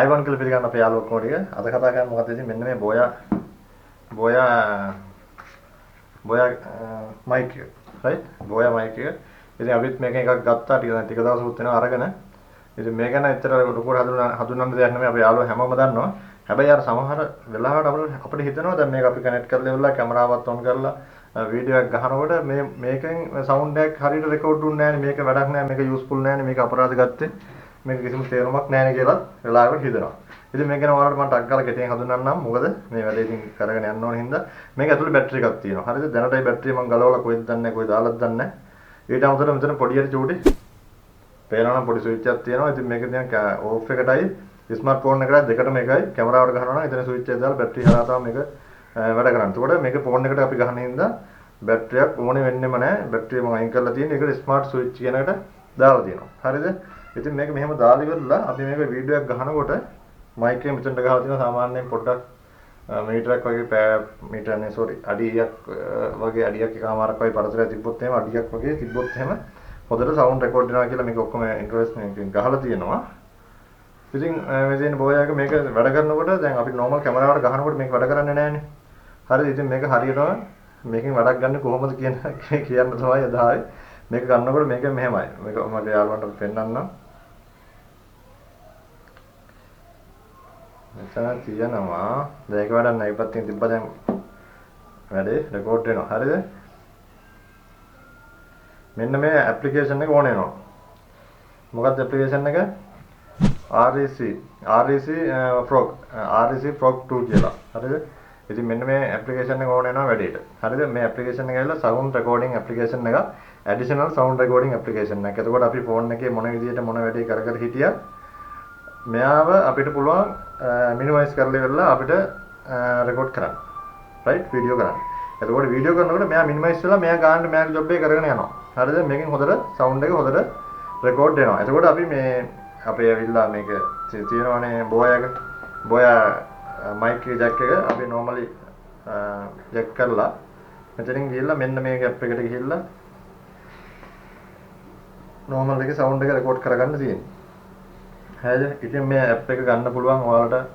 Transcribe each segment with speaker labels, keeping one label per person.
Speaker 1: ආයිවන් කියලා පිළිගන්න අපේ යාළුවෝ ඔක්කොම ටික. අද කතා කරන්නේ මොකද ඉතින් මෙන්න මේ බෝයා මයික් එක. right? බෝයා මයික් එක. ඉතින් අපිත් මේක එකක් ගත්තා ටික දවසකුත් වෙනවා අරගෙන. ඉතින් මේක නම් ඇත්තට ලොකුට හඳුනන්න දෙයක් නෙමෙයි අපේ යාළුවෝ හැමෝම දන්නවා. හැබැයි අර සමහර වෙලාවට අපිට හිතෙනවා දැන් මේක අපි කනෙක්ට් කරලා ඉවරලා කැමරාවත් ඔන් කරලා වීඩියෝ එකක් ගහනකොට මේකෙන් සවුන්ඩ් එකක් හරියට රෙකෝඩ් දුන්නේ නැහැ නේ මේක වැඩක් නැහැ මේක යූස්ෆුල් නැහැ නේ මේක අපරාධ ගත්තේ මේක කිසිම තේරුමක් නැහැ නේ කියලා වෙලාවකට හිතනවා. ඉතින් මේක ගැන ඔයාලට මම ටක් ගාලා කෙටියෙන් හඳුන්වන්නම්. මොකද මේ වැඩේ ඉතින් කරගෙන යන්න ඕන හින්දා මේක ඇතුලේ බැටරි එකක් තියෙනවා. හරිද? දැනටයි බැටරිය මම ගලවලා කොහෙද දන්නේ නැහැ කොහෙද දාලාද දන්නේ නැහැ. ඊට අමතරව මෙතන පොඩි හරි චූටි පේනවා නම් පොඩි ස්විච් එකක් තියෙනවා. ඉතින් මේක දැන් ඕෆ් එකටයි ස්මාර්ට් ෆෝන් එකට දෙකටම එකයි කැමරාවට ගහනවා නම් එතන ස්විච් එක දාලා බැටරි හරහා තමයි මේක වැඩ කරන්නේ. එතකොට මේක ෆෝන් එකට අපි ගහන හින්දා බැටරියක් ඕනේ වෙන්නෙම නැහැ. බැටරිය මම අයින් කරලා තියෙන එකට ස්මාර්ට් ස්විච් කියන එකට දාලා තියෙනවා. හරිද? ඉතින් මේක මෙහෙම දාලා ඉවරලා අපි මේක වීඩියෝ එකක් ගහනකොට මයික් එක මෙතනට ගහලා තියෙනවා සාමාන්‍යයෙන් පොඩ්ඩක් මීටරයක් වගේ මීටර නේ සෝරි අඩියක් වගේ අඩියක් එකමාරක් වගේ පරතරයක් තිබ්බොත් එහෙම අඩියක් වගේ තිබ්බොත් එහෙම හොඳට සවුන්ඩ් රෙකෝඩ් වෙනවා කියලා මේක ඔක්කොම ඉන්ට්‍රොඩක්ෂන් ගහලා තියෙනවා. ඉතින් මේ තියෙන බෝයා එක මේක වැඩ කරනකොට දැන් අපි නෝමල් කැමරාවට ගහනකොට මේක වැඩ කරන්නේ නැහැනේ. හරිද? ඉතින් මේක හරියටම මේකෙන් වැඩක් ගන්න කොහොමද කියන්න තමයි අදහයි. මේක ගන්නකොට මේක මෙහෙමයි. මේක මගේ යාළුවන්ට පෙන්නන්නම්. මෙතන තියෙනවා දැන් ඒක වැඩක් නැහැ. ඉපත්තින් තිබ්බා දැන් වැඩේ රෙකෝඩ් වෙනවා. හරිද? මෙන්න මේ ඇප්ලිකේෂන් එක ඕන වෙනවා. මොකක්ද ඇප්ලිකේෂන් එක? REC Frog 2 කියලා. හරිද? ඉතින් මෙන්න මේ ඇප්ලිකේෂන් එක ඕන වෙනවා වැඩේට. හරිද? මේ ඇප්ලිකේෂන් එක ඇවිල්ලා සවුන්ඩ් රෙකෝඩින් ඇප්ලිකේෂන් එක. ඇඩිෂනල් සවුන්ඩ් රෙකෝඩින් ඇප්ලිකේෂන් එක. එතකොට අපි ෆෝන් එකේ මොන විදියට මොන වැඩේ කර හිටියත් මෙයාව අපිට පුළුවන් මිනිමයිස් කරලා ඉවරලා අපිට රෙකෝඩ් කරන්න. රයිට්? වීඩියෝ කරන්න. එතකොට වීඩියෝ කරනකොට මෙයා මිනිමයිස් වෙලා මෙයා ගන්න මෙයාගේ ජොබ් එක කරගෙන යනවා. හරිද? මේකෙන් හොඳට සවුන්ඩ් එක හොඳට රෙකෝඩ් වෙනවා. එතකොට අපි මේ අපේ ඇවිල්ලා මේක තියෙනවානේ බෝයා මයික් එක ජැක් එක අපි normally ජැක් කරලා මෙතනින් ගිහිල්ලා මෙන්න මේ ගැප් එකට ගිහිල්ලා normal එකේ sound එක record කරගන්න තියෙනවා. හරිද? ඉතින් මේ app එක ගන්න පුළුවන් ඔයාලට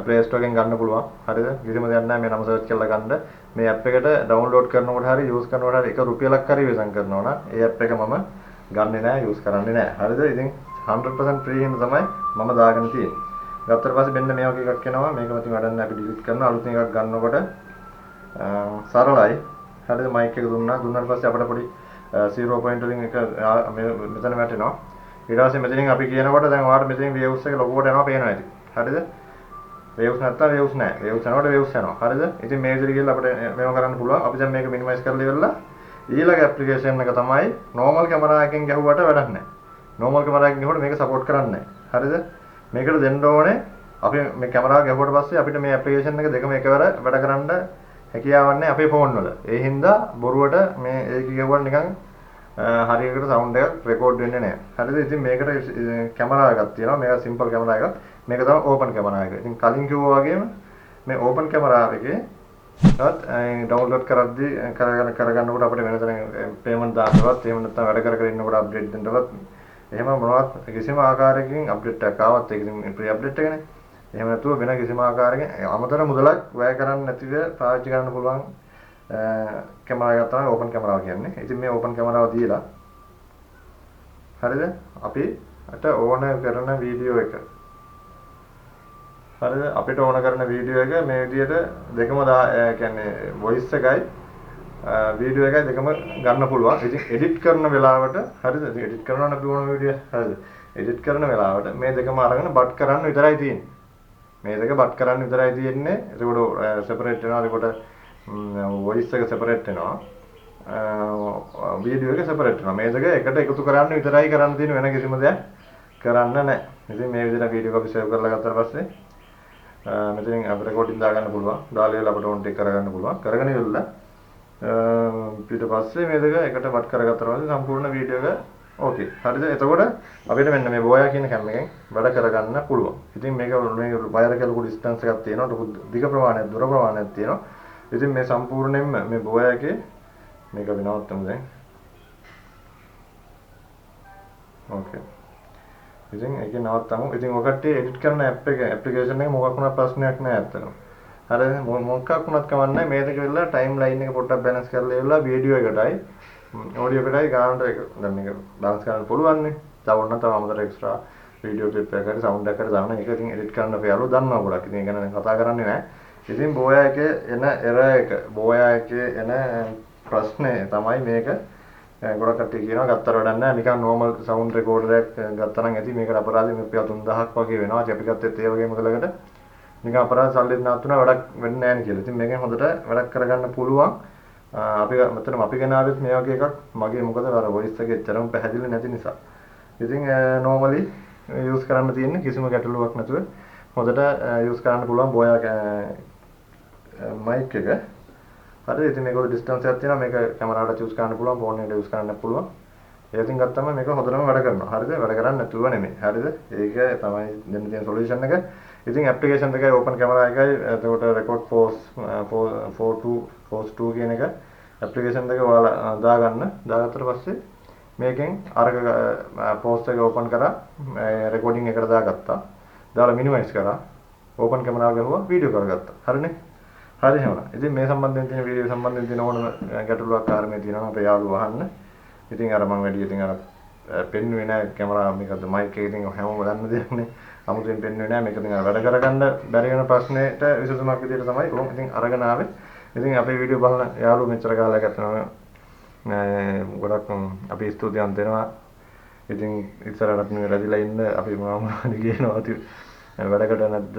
Speaker 1: Play Store එකෙන් ගන්න පුළුවන්. හරිද? කිසිම දෙයක් නැහැ මේ නම search කරලා ගන්න. මේ app එකට download කරනකොට හරි use කරනකොට හරි 1 රුපියලක් හරි වෙසම් කරනවා නම් ඒ app එක මම ගන්නෙ නැහැ use කරන්නේ නැහැ. හරිද? ඉතින් 100% free හින්දා තමයි මම දාගෙන තියෙන්නේ. ගත්තට පස්සේ මෙන්න මේ වගේ එකක් එනවා. මේක මතින් වැඩක් නැහැ අපි delete කරනවා. අලුතින් එකක් ගන්නකොට සරලයි. හරිද? mic එක දුන්නාට පස්සේ අපිට පොඩි 0 point වලින් එක මෙතන වැටෙනවා. ඊට පස්සේ මෙතනින් අපි කියනකොට දැන් ඔයාලට මෙතනින් waves එක ලොකුවට යනවා පේනවා ඇති. හරිද? waves නැත්තම් waves නැහැ. waves යනකොට waves යනවා. හරිද? ඉතින් මේ විදිහට ගිහලා අපිට මේව කරන්න පුළුවන්. අපි දැන් මේක minimize කරලා ඉවරලා ඊළඟ application එක තමයි normal camera එකෙන් ගැහුවට වැඩක් නැහැ. normal camera එකෙන් ගැහුවට මේක support කරන්නේ නැහැ. හරිද? මේකට දෙන්න ඕනේ අපි මේ කැමරාව ගැහුවට පස්සේ අපිට මේ ඇප්ලිකේෂන් එක දෙකම එකවර වැඩ කරන්න හැකියාවක් නැහැ අපේ ෆෝන් වල. ඒ හින්දා බොරුවට මේ ඒක ගැහුවා නිකන් හරියකට සවුන්ඩ් එකක් රෙකෝඩ් වෙන්නේ නැහැ. හරිද? ඉතින් මේකට කැමරා එකක් තියෙනවා. මේක සිම්පල් කැමරා එකක්. මේක තමයි ඕපන් කැමරා එක. ඉතින් කලින් කිව්වා වගේම මේ ඕපන් කැමරා එකේ තවත් ඩවුන්ලෝඩ් කරද්දී කරගන්නකොට අපිට වෙන තැන පේමන්ට් දාන්නවත් එහෙම නැත්නම් වැඩ කර ඉන්නකොට අප්ඩේට් දෙන්නවත් එහෙම මොනවත් කිසිම ආකාරයකින් අප්ඩේට් එකක් ආවත් ඒක ඉතින් ප්‍රී අප්ඩේට් එකනේ. එහෙම නැතුව වෙන කිසිම ආකාරයකින් අමතර මුදලක් වැය කරන්න නැතිව පාවිච්චි කරන්න පුළුවන් කැමරා එකක් තමයි ඕපන් කැමරාව කියන්නේ. ඉතින් මේ ඕපන් කැමරාව දීලා හරිද? අපිට ඕන කරන වීඩියෝ එක හරිද? අපිට ඕන කරන වීඩියෝ එක මේ විදිහට දෙකම කියන්නේ වොයිස් එකයි වීඩියෝ එකයි දෙකම ගන්න පුළුවන්. ඉතින් එඩිට් කරන වෙලාවට හරිද? එඩිට් කරනවා නම් අපි ඕන වීඩියෝ හරිද? එඩිට් කරන වෙලාවට මේ දෙකම අරගෙන බට් කරන්න විතරයි තියෙන්නේ. මේ දෙක බට් කරන්න විතරයි තියෙන්නේ. ඒකට සෙපරේට් වෙනවා. ඒකට වොයිස් එක සෙපරේට් වෙනවා. වීඩියෝ එක සෙපරේට් වෙනවා. මේ දෙක එකට එකතු කරන්න විතරයි කරන්න තියෙන වෙන කිසිම දෙයක් කරන්න නැහැ. ඉතින් මේ විදිහට වීඩියෝ එක අපි සේව් කරලා ගත්තාට පස්සේ මෙතනින් අපිට රෙකෝඩින් දාගන්න පුළුවන්. දාලා ඉවරලා අපිට ඕන ටික කරගන්න පුළුවන්. කරගෙන ඉවරලා ඊට පස්සේ මේ දෙක එකට වත් කරගත්තා පස්සේ සම්පූර්ණ වීඩියෝ එක ඕකේ. හරිද? එතකොට අපිට මෙන්න මේ බෝයා කියන කැම් එකෙන් වැඩ කරගන්න පුළුවන්. ඉතින් මේක වයර් එක ලොකු ඩිස්ටන්ස් එකක් තියෙනවා. ලොකු දිග ප්‍රමාණයක් දුර ප්‍රමාණයක් තියෙනවා. ඉතින් මේ සම්පූර්ණයෙන්ම මේ බෝයා එකේ මේක විනවත්තමු දැන්. ඕකේ. ඉතින් ඒක නවත්තමු. ඉතින් ඔකට එඩිට් කරන ඇප්ලිකේෂන් එක මොකක් වුණත් ප්‍රශ්නයක් නෑ ඇත්තටම. හරිද? මොකක් වුණත් කමන්නේ මේක කියලා ටයිම් ලයින් එක පොඩ්ඩක් බැලන්ස් කරලා ඉවරලා වීඩියෝ එකටයි ඔඩියෝ එකටයි ගානට එක දැන් මේක බැලන්ස් කරන්න පුළුවන් නේ. තව ඔන්න තව අමතර එක්ස්ට්‍රා වීඩියෝ ක්ලිප් එකකට සවුන්ඩ් එකකට දාන්න ඒක ඉතින් එඩිට් කරන්න යාළුවෝ දන්නවා ගොඩක්. ඉතින් ඒක ගැන කතා කරන්නේ නෑ. ඉතින් බෝයා එකේ එන එරර් එක බෝයා එකේ එන ප්‍රශ්නේ තමයි මේක. ගොඩක් කට්ටිය කියනවා ගත්තට වැඩක් නැහැ නිකන් නෝමල් සවුන්ඩ් රෙකෝඩර් එකක් ගත්තා නම් ඇති මේකට අපරාධෙ රුපියල් 3000ක් වගේ වෙනවා. අපි ගත්තෙත් ඒ වගේ මොකලකට නිකන් අපරාධ සල්ලි නාත්තුනා වැඩක් වෙන්නේ නැහැ නේ කියලා. ඉතින් මේකෙන් හොඳට වැඩක් කරගන්න පුළුවන්. අපි මෙතන අපි ගෙනාවෙත් මේ වගේ එකක් මගේ මොකද අර වොයිස් එකේ එච්චරම පැහැදිලි නැති නිසා. ඉතින් නෝමලි යූස් කරන්න තියෙන්නේ කිසිම ගැටලුවක් නැතුව හොඳට යූස් කරන්න පුළුවන් බෝයා මයික් එක. හරිද? ඉතින් මේක ඩිස්ටන්ස් එකක් තියෙනවා මේක කැමරාවට යූස් කරන්න පුළුවන් ෆෝන් එකට යූස් කරන්න පුළුවන්. ඒකෙන් ගත්තම මේක හොඳටම වැඩ කරනවා. හරිද? වැඩ කරන්නේ නැතුව නෙමෙයි. හරිද? ඒක තමයි දෙන්න තියෙන සොලියුෂන් එක. ඉතින් ඇප්ලිකේෂන් දෙකයි ඕපන් කැමරා එකයි එතකොට රෙකෝඩ් ෆෝස් 2 කියන එක ඇප්ලිකේෂන් දෙක ඔයාලා දාගත්තට පස්සේ මේකෙන් අරක පෝස්ට් එක ඕපන් කරා රෙකෝඩින් එකට දාගත්තා. දාලා මිනිමයිස් කරා. ඕපන් කැමරාව ගහුවා වීඩියෝ කරගත්තා. හරිනේ? හරි එහෙනම්. ඉතින් මේ සම්බන්ධයෙන් තියෙන වීඩියෝ සම්බන්ධයෙන් තියෙන ඕනම ගැටලුවක් කාර්මේ තියෙනවා අපේ යාළුවෝ අහන්න. ඉතින් අර මම වැඩි ඉතින් අර පෙන්නුවේ නැහැ කැමරාව මේකද මයික් එක ඉතින් හැමෝම දන්න දෙයක් නේ. 아무තෙන් පෙන්නුවේ නැහැ මේක ඉතින් වැඩ කරගන්න බැරි වෙන ප්‍රශ්නෙට විසඳුමක් විදිහට තමයි ඕම් ඉතින් අරගෙන ආවේ. ඉතින් අපේ වීඩියෝ බලන යාළුවෝ මෙච්චර කාලයක් ඇත්තම ගොඩක් අපි ස්තුතිවන්ත වෙනවා. ඉතින් ඉස්සරහට මේ රැඳිලා ඉන්න අපි මොනවද කියනවා ඉතින් වැඩකට නැද්ද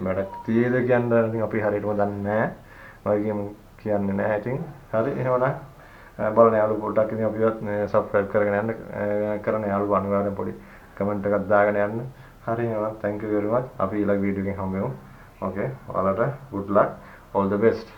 Speaker 1: වැඩක් තියේද කියන්නේ ඉතින් අපි හරියටම දන්නේ නැහැ. වගේම කියන්නේ නැහැ. ඉතින් හරි එහෙනම් බලන යාළුවෝ පොඩ්ඩක් ඉතින් අපිවත් සබ්ස්ක්‍රයිබ් කරගෙන යන්න කරන යාළුවෝ අනිවාර්යෙන් පොඩි කමෙන්ට් එකක් දාගෙන යන්න. හරි එහෙනම් thank you very much. අපි ඊළඟ වීඩියෝ එකෙන් හම්බෙමු. Okay. ඔයාලට good luck. All the best.